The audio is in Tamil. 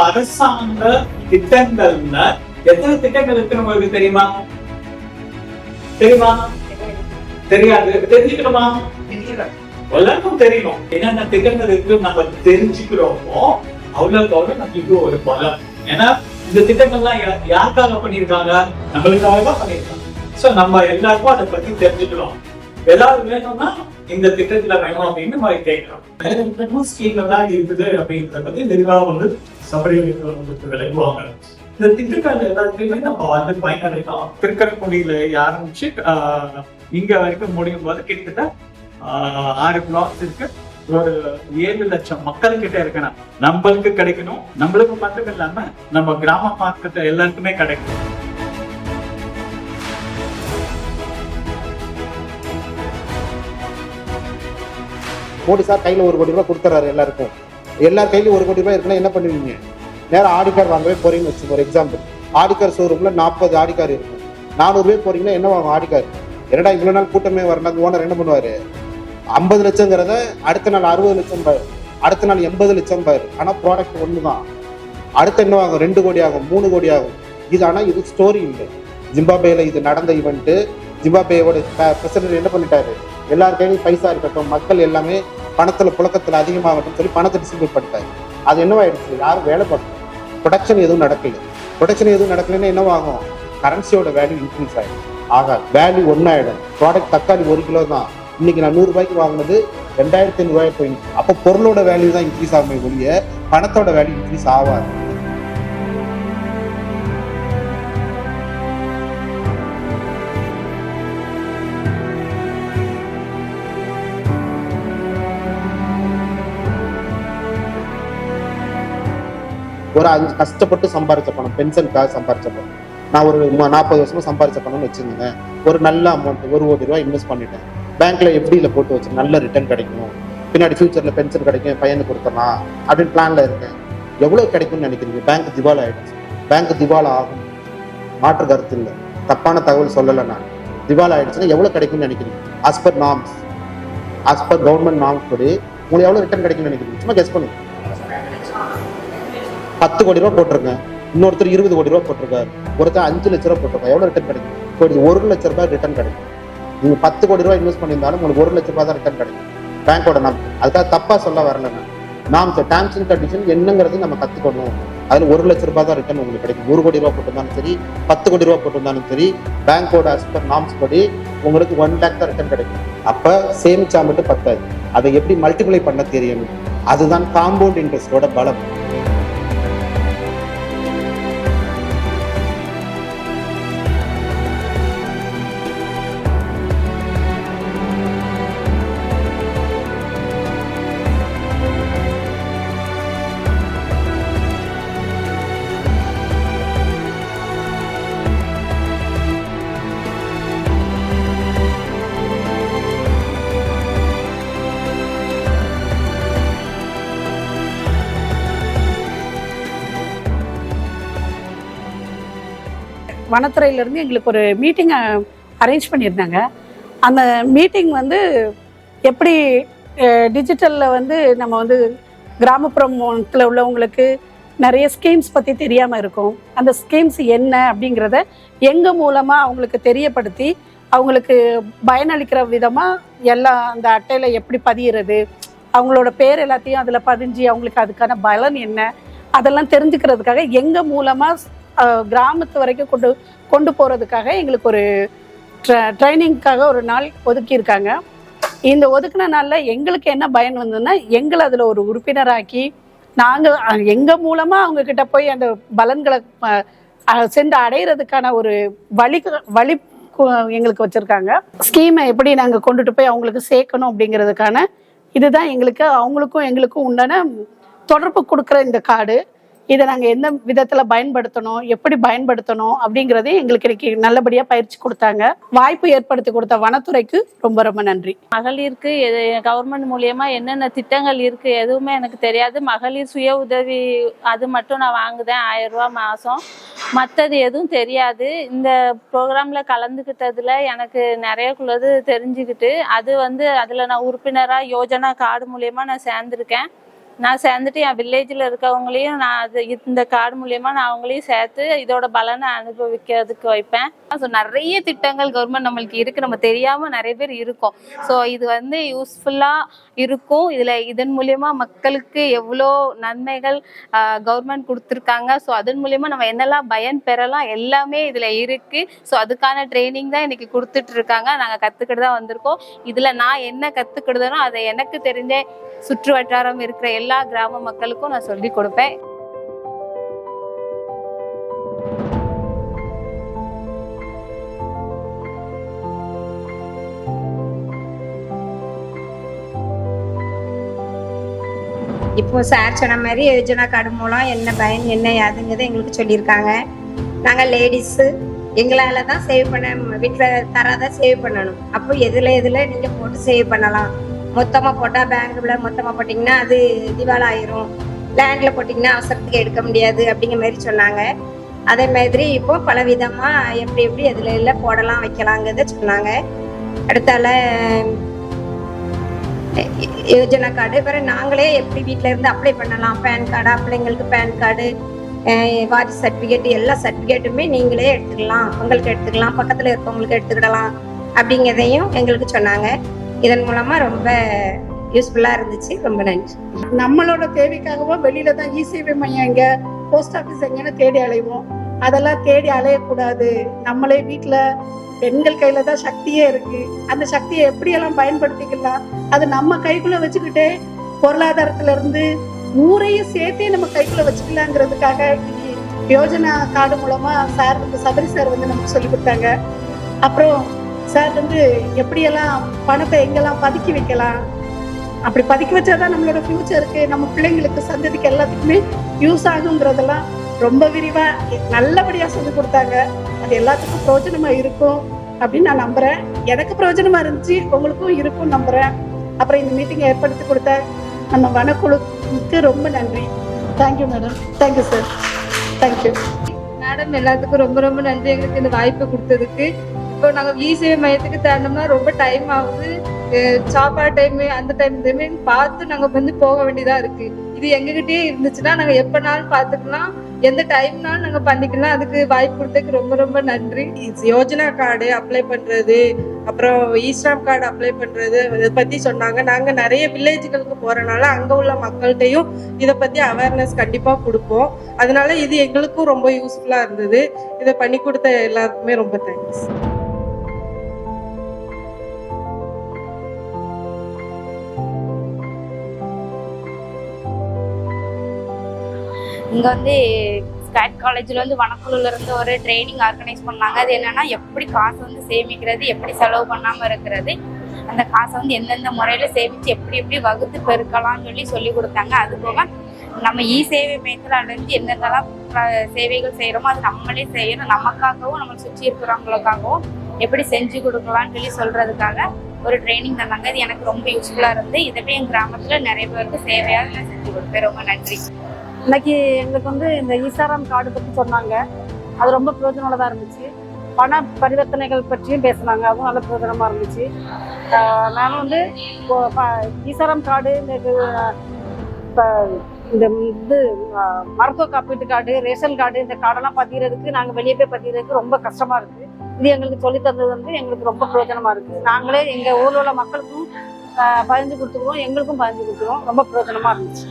அரசாங்க திட்டங்கள்ல எத்தனை திட்டங்கள் இருக்குன்னு உங்களுக்கு தெரியுமா? தெரியாது. தெரிஞ்சுக்கணுமா? எல்லாருக்கும் தெரியணும். என்னென்ன திட்டங்கள் இருக்கு நம்ம தெரிஞ்சுக்கிறோமோ அவ்வளவு நமக்கு ஒரு பலம். ஏன்னா இந்த திட்டங்கள்லாம் யாருக்காக பண்ணியிருக்காங்க? நம்மளுக்காக தான் பண்ணியிருக்காங்க. சோ நம்ம எல்லாருக்கும் அதை பத்தி தெரிஞ்சுக்கிறோம். ஏதாவது வேணும்னா இந்த திட்டத்துல வேணும் அப்படின்னு நம்ம கேட்கிறோம். ஸ்கீம்லாம் இருக்குது அப்படின்றத பத்தி விரிவாக சபரி விளக்குவாங்க. இந்த திட்டங்கள் எல்லாத்தையுமே நம்ம பயனடைக்கலாம். திருக்கரங்குடியில ஆரம்பிச்சு இங்க வரைக்கும் முடியும் போது கிட்டத்தட்ட 6 பிளாக்ஸ் இருக்கு. ஒரு 7 லட்சம் மக்கள் கிட்ட இருக்கணும். நம்மளுக்கு கிடைக்கணும். நம்மளுக்கு மட்டும் இல்லாம நம்ம கிராம மார்க்கெட் எல்லாருக்குமே கிடைக்கும். மோடி சார் கையில் 1 கோடி ரூபாய் கொடுத்துறாரு எல்லாருக்கும். எல்லார் கையிலும் 1 கோடி ரூபாய் இருக்குன்னா என்ன பண்ணுவீங்க? நேரம் ஆடி கார்டு வாங்கவே போறீங்கன்னு வச்சுக்கோங்க. ஒரு example, Audi car ஷோரூம்ல 40 Audi car இருக்கும். 400 பேர் போறீங்கன்னா என்ன வாங்க ஆடி கார்? என்னடா இவ்வளவு நாள் கூட்டமே வரல. ஓனர் என்ன பண்ணுவாரு? 50 லட்சங்கிறத அடுத்த நாள் 60 லட்சம் பாரு, அடுத்த நாள் 80 லட்சம் பாரு. ஆனா ப்ராடக்ட் ஒண்ணுதான். அடுத்த என்ன ஆகும்? 2 கோடி ஆகும், 3 கோடி ஆகும். இது ஆனா இது ஸ்டோரி இல்லை. ஜிம்பாபேல இது நடந்த ஈவெண்ட். ஜிம்பாபேயோட பிரசிடென்ட் என்ன பண்ணிட்டாரு? எல்லார் கையிலும் பைசா இருக்கட்டும், மக்கள் எல்லாமே பணத்துல புழக்கத்துல அதிகமாகட்டும் சொல்லி பணத்தை டிஸ்ட்ரிபியூட் பண்ணிட்டாரு. அது என்னவாயிடுச்சு? யாரும் வேலை பார்க்கல, ப்ரொடக்ஷன் எதுவும் நடக்கல. ப்ரொடக்ஷன் எதுவும் நடக்கலன்னா என்னவாகும்? கரன்சியோட வேல்யூ இன்க்ரீஸ் ஆகிடும். ஆகாது, வேல்யூ ஒன்னாயிடும். ப்ராடக்ட் தக்காளி 1 கிலோ தான், இன்னைக்கு நான் 100 ரூபாய்க்கு வாங்கினது 2500 ரூபாய் போயிடுச்சு. அப்போ பொருளோட வேல்யூ தான் இன்க்ரீஸ் ஆகுமே ஒழிய பணத்தோட வேல்யூ இன்க்ரீஸ் ஆகாது. ஒரு 5 கஷ்டப்பட்டு சம்பாதிச்ச பணம், பென்ஷனுக்காக சம்பாதிச்ச பணம், நான் ஒரு 40 வருஷமா சம்பாதிச்ச பணம்னு வச்சுருந்தேங்க. ஒரு நல்ல அமௌண்ட் 1 கோடி ரூபாய் இன்வெஸ்ட் பண்ணிட்டேன். பேங்க்ல எஃப்டியில் போட்டு வச்சு நல்ல ரிட்டர்ன் கிடைக்கும், பின்னாடி ஃபியூச்சர்ல பென்ஷன் கிடைக்கும், பையனுக்கு கொடுத்துடலாம் அப்படின்னு பிளான்ல இருக்கேன். எவ்வளவு கிடைக்கும்னு நினைக்கிறீங்க? பேங்க் திவாலா ஆயிடுச்சு. பேங்க் திவாலா ஆகும், மாற்று கருத்து இல்லை. தப்பான தகவல் சொல்லலை நான். திவாலா ஆயிடுச்சுன்னா எவ்வளவு கிடைக்கும்னு நினைக்கிறீங்க? As per norms, as per government norms படி உங்களுக்கு எவ்வளவு ரிட்டர்ன் கிடைக்கும்னு நினைக்கிறீங்க? சும்மா கெஸ் பண்ணுங்க. 10 கோடி ரூபாய் போட்டிருக்கேன், இன்னொருத்தர் 20 கோடி ரூபாய் போட்டிருக்காரு, ஒருத்தர் 5 லட்ச ரூபாய் போட்டிருக்காரு. எவ்வளவு ரிட்டர்ன் கிடைக்கும்? 1 லட்ச ரூபாய் ரிட்டர்ன் கிடைக்கும். நீங்க 10 கோடி ரூபாய் இன்வெஸ்ட் பண்ணியிருந்தாலும் உங்களுக்கு 1 லட்ச ரூபாய் தான் ரிட்டர்ன் கிடைக்கும். பேங்கோட நாம் அதுக்காக தப்பா சொல்ல வரல. நாம் டேர்ம்ஸ் அண்ட் கண்டிஷன் என்னங்கிறது நம்ம கத்துக்கணும். அதுல 1 லட்ச ரூபாய் தான் ரிட்டர்ன் உங்களுக்கு கிடைக்கும். 1 கோடி ரூபாய் போட்டிருந்தாலும் சரி, 10 கோடி ரூபாய் போட்டிருந்தாலும் சரி, பேங்கோட அஸ் பர் நார்ம்ஸ் படி உங்களுக்கு 1 லேக் தான் ரிட்டர்ன் கிடைக்கும். அப்ப சேமிச்சா மட்டும் பத்தாது, அதை எப்படி மல்டிப்ளை பண்ண தெரியணும். அதுதான் காம்பவுண்ட் இன்ட்ரெஸ்டோட பலம். வனத்துறையிலேருந்து எங்களுக்கு ஒரு மீட்டிங் அரேஞ்ச் பண்ணியிருந்தாங்க. அந்த மீட்டிங் எப்படி டிஜிட்டலில் நம்ம கிராமப்புறத்தில் உள்ளவங்களுக்கு நிறைய ஸ்கீம்ஸ் பற்றி தெரியாமல் இருக்கும். அந்த ஸ்கீம்ஸ் என்ன அப்படிங்கிறத எங்கள் மூலமாக அவங்களுக்கு தெரியப்படுத்தி அவங்களுக்கு பயனளிக்கிற விதமாக எல்லாம் அந்த அட்டையில் எப்படி பதிகிறது, அவங்களோட பேர் எல்லாத்தையும் அதில் பதிஞ்சு அவங்களுக்கு அதுக்கான பலன் என்ன அதெல்லாம் தெரிஞ்சுக்கிறதுக்காக எங்கள் மூலமாக கிராமத்து வரைக்கும் கொண்டு போகிறதுக்காக எங்களுக்கு ஒரு ட்ரைனிங்காக ஒரு நாள் ஒதுக்கியிருக்காங்க. இந்த ஒதுக்கின நாளில் எங்களுக்கு என்ன பயன் வந்ததுன்னா, எங்களை அதில் ஒரு உறுப்பினராக்கி நாங்கள் எங்கள் மூலமாக அவங்கக்கிட்ட போய் அந்த பலன்களை சென்று அடையிறதுக்கான ஒரு வழி எங்களுக்கு வச்சுருக்காங்க. ஸ்கீமை எப்படி நாங்கள் கொண்டுட்டு போய் அவங்களுக்கு சேர்க்கணும் அப்படிங்கிறதுக்கான இதுதான் எங்களுக்கு அவங்களுக்கும் எங்களுக்கும் உண்டான தொடர்பு கொடுக்குற இந்த கார்டு. இதை நாங்கள் எந்த விதத்தில் பயன்படுத்தணும், எப்படி பயன்படுத்தணும் அப்படிங்கிறதையும் எங்களுக்கு இன்னைக்கு நல்லபடியாக பயிற்சி கொடுத்தாங்க. வாய்ப்பு ஏற்படுத்தி கொடுத்த வனத்துறைக்கு ரொம்ப ரொம்ப நன்றி. மகளிருக்கு கவர்மெண்ட் மூலியமா என்னென்ன திட்டங்கள் இருக்கு எதுவுமே எனக்கு தெரியாது. மகளிர் சுய உதவி அது மட்டும் நான் வாங்குதேன் 1000 ரூபா மாதம், மற்றது எதுவும் தெரியாது. இந்த ப்ரோக்ராம்ல கலந்துக்கிட்டதுல எனக்கு நிறையக்குள்ளது தெரிஞ்சுக்கிட்டு அதில் நான் உறுப்பினராக யோஜனா கார்டு மூலியமா நான் சேர்ந்துருக்கேன். நான் சேர்ந்துட்டு என் வில்லேஜில் இருக்கவங்களையும் நான் அது இந்த கார்டு மூலியமாக நான் அவங்களையும் சேர்த்து இதோட பலனை அனுபவிக்கிறதுக்கு வைப்பேன். ஸோ நிறைய திட்டங்கள் கவர்மெண்ட் நம்மளுக்கு இருக்குது, நம்ம தெரியாமல் நிறைய பேர் இருக்கோம். ஸோ இது வந்து யூஸ்ஃபுல்லாக இருக்கும். இதன் மூலயமா மக்களுக்கு எவ்வளோ நன்மைகள் கவர்மெண்ட் கொடுத்துருக்காங்க. ஸோ அதன் மூலயமா நம்ம என்னெல்லாம் பயன் பெறலாம் எல்லாமே இதில் இருக்குது. ஸோ அதுக்கான ட்ரைனிங் தான் இன்னைக்கு கொடுத்துட்டு இருக்காங்க. நாங்கள் கற்றுக்கிட்டு தான் வந்திருக்கோம். இதில் நான் என்ன கற்றுக்கிடுதனோ அதை எனக்கு தெரிஞ்ச சுற்று வட்டாரம் இருக்கிற எல்லா கிராம மக்களுக்கும் நான் சொல்லி கொடுப்பேன். இப்போ சார் சொன்ன மாதிரி யோஜனா கார்டு மூலம் என்ன பயன் என்ன யாதுங்கிறத எங்களுக்கு சொல்லியிருக்காங்க. நாங்கள் லேடிஸு எங்களால் தான் சேவ் பண்ண, வீட்டில் தராதான் சேவ் பண்ணணும். அப்போ எதில் நீங்கள் போட்டு சேவ் பண்ணலாம். மொத்தமாக போட்டால் பேங்க்கில் மொத்தமாக போட்டிங்கன்னா அது திவால் ஆயிரும், லேண்டில் போட்டிங்கன்னா அவசரத்துக்கு எடுக்க முடியாது அப்படிங்கிற மாதிரி சொன்னாங்க. அதே மாதிரி இப்போ பல விதமாக எப்படி எதில் போடலாம் வைக்கலாங்கிறத சொன்னாங்க. அடுத்தால யோஜனா கார்டு வேறு நாங்களே எப்படி வீட்டில் இருந்து அப்ளை பண்ணலாம். பேன் கார்டா, பிள்ளைங்களுக்கு பேன் கார்டு, வாரிசு சர்டிஃபிகேட், எல்லா சர்டிஃபிகேட்டுமே நீங்களே எடுத்துக்கலாம், உங்களுக்கு எடுத்துக்கலாம், பக்கத்தில் இருக்கவங்களுக்கு எடுத்துக்கிடலாம் அப்படிங்கிறதையும் எங்களுக்கு சொன்னாங்க. இதன் மூலமாக ரொம்ப யூஸ்ஃபுல்லாக இருந்துச்சு. ரொம்ப நன்றி. நம்மளோட தேவைக்காகவோ வெளியில தான் இ-சேவை மையம் எங்க, போஸ்ட் ஆஃபீஸ் எங்கன்னு தேடி அலைவோம். அதெல்லாம் தேடி அலையக்கூடாது. நம்மளே வீட்டில் பெண்கள் கையில தான் சக்தியே இருக்கு. அந்த சக்தியை எப்படியெல்லாம் பயன்படுத்திக்கலாம், அது நம்ம கைக்குள்ள வச்சுக்கிட்டே பொருளாதாரத்துல இருந்து ஊரையும் சேர்த்தே நம்ம கைக்குள்ள வச்சுக்கலாங்கிறதுக்காக யோஜனா கார்டு மூலமா சார் வந்து சபரி சார் வந்து நமக்கு சொல்லி கொடுத்தாங்க. அப்புறம் சார் வந்து எப்படியெல்லாம் பணத்தை எங்கெல்லாம் பதுக்கி வைக்கலாம், அப்படி பதுக்கி வச்சாதான் நம்மளோட ஃபியூச்சருக்கு, நம்ம பிள்ளைங்களுக்கு, சந்ததிக்கு எல்லாத்துக்குமே யூஸ் ஆகுங்கிறதெல்லாம் ரொம்ப விரிவா நல்லபடியா சொல்லி கொடுத்தாங்க. அது எல்லாத்துக்கும் பிரயோஜனமா இருக்கும் அப்படின்னு நான் நம்புறேன். எனக்கு பிரயோஜனமா இருந்துச்சு, உங்களுக்கும் இருக்கும் நம்புறேன். அப்புறம் இந்த மீட்டிங் ஏற்படுத்தி கொடுத்த நம்ம வனக்குழுக்கு ரொம்ப நன்றி. Thank you madam. Thank you sir. Thank you madam. எல்லாத்துக்கும் ரொம்ப ரொம்ப நன்றி எங்களுக்கு இந்த வாய்ப்பை கொடுத்ததுக்கு. இப்போ நாங்கள் இ-சேவை மையத்துக்கு தேடணும்னா ரொம்ப டைம் ஆகுது. சாப்பாடு டைமு அந்த டைம் பார்த்து நாங்கள் வந்து போக வேண்டியதாக இருக்குது. இது எங்ககிட்டயே இருந்துச்சுன்னா நாங்கள் எப்போனாலும் பார்த்துக்கலாம், எந்த டைம்னாலும் நாங்கள் பண்ணிக்கலாம். அதுக்கு வாய்ப்பு கொடுத்ததுக்கு ரொம்ப ரொம்ப நன்றி. யோஜனா கார்டு அப்ளை பண்ணுறது, அப்புறம் இ-ஸ்டாம்ப் கார்டு அப்ளை பண்ணுறது, இதை பற்றி சொன்னாங்க. நாங்கள் நிறைய வில்லேஜுகளுக்கு போகிறனால அங்கே உள்ள மக்கள்கிட்டையும் இதை பற்றி அவேர்னஸ் கண்டிப்பாக கொடுப்போம். அதனால இது எங்களுக்கும் ரொம்ப யூஸ்ஃபுல்லாக இருந்தது. இதை பண்ணி கொடுத்த எல்லாருக்குமே ரொம்ப தேங்க்ஸ். இங்கே வந்து ஸ்காட் காலேஜில் வந்து வனக்குழுல இருந்து ஒரு ட்ரைனிங் ஆர்கனைஸ் பண்ணாங்க. அது என்னன்னா எப்படி காசை வந்து சேமிக்கிறது, எப்படி செலவு பண்ணாமல் இருக்கிறது, அந்த காசை வந்து எந்தெந்த முறையில் சேமித்து எப்படி வகுத்து பெருக்கலாம்னு சொல்லி கொடுத்தாங்க. அது போக நம்ம இ-சேவை மையத்தில் அடைஞ்சு என்னென்னலாம் சேவைகள் செய்கிறோமோ அது நம்மளே செய்யணும், நமக்காகவும் நம்மளை சுற்றி இருக்கிறவங்களுக்காகவும் எப்படி செஞ்சு கொடுக்கலான்னு சொல்கிறதுக்காக ஒரு ட்ரைனிங் தந்தாங்க. இது எனக்கு ரொம்ப யூஸ்ஃபுல்லாக இருந்து இதை என் கிராமத்தில் நிறைய பேருக்கு சேவையாக நான் செஞ்சு கொடுப்பேன். ரொம்ப நன்றி. இன்னைக்கு எங்களுக்கு வந்து இந்த ஈசாராம் கார்டு பற்றி சொன்னாங்க. அது ரொம்ப பிரயோஜனமாக இருந்துச்சு. பண பரிவர்த்தனைகள் பற்றியும் பேசினாங்க, அதுவும் நல்ல பிரயோஜனமாக இருந்துச்சு. நானும் வந்து ஈசாராம் கார்டு, இந்த இது மருத்துவ காப்பீட்டு கார்டு, ரேஷன் கார்டு, இந்த கார்டெல்லாம் பதிகிறதுக்கு நாங்கள் வெளியே போய் பதிகிறதுக்கு ரொம்ப கஷ்டமாக இருக்குது. இது எங்களுக்கு சொல்லி தந்தது வந்து எங்களுக்கு ரொம்ப பிரயோஜனமாக இருக்குது. நாங்களே எங்கள் ஊரில் உள்ள மக்களுக்கும் பதிஞ்சு கொடுத்துக்குவோம், எங்களுக்கும் பதிஞ்சு கொடுத்துருவோம். ரொம்ப பிரயோஜனமாக இருந்துச்சு.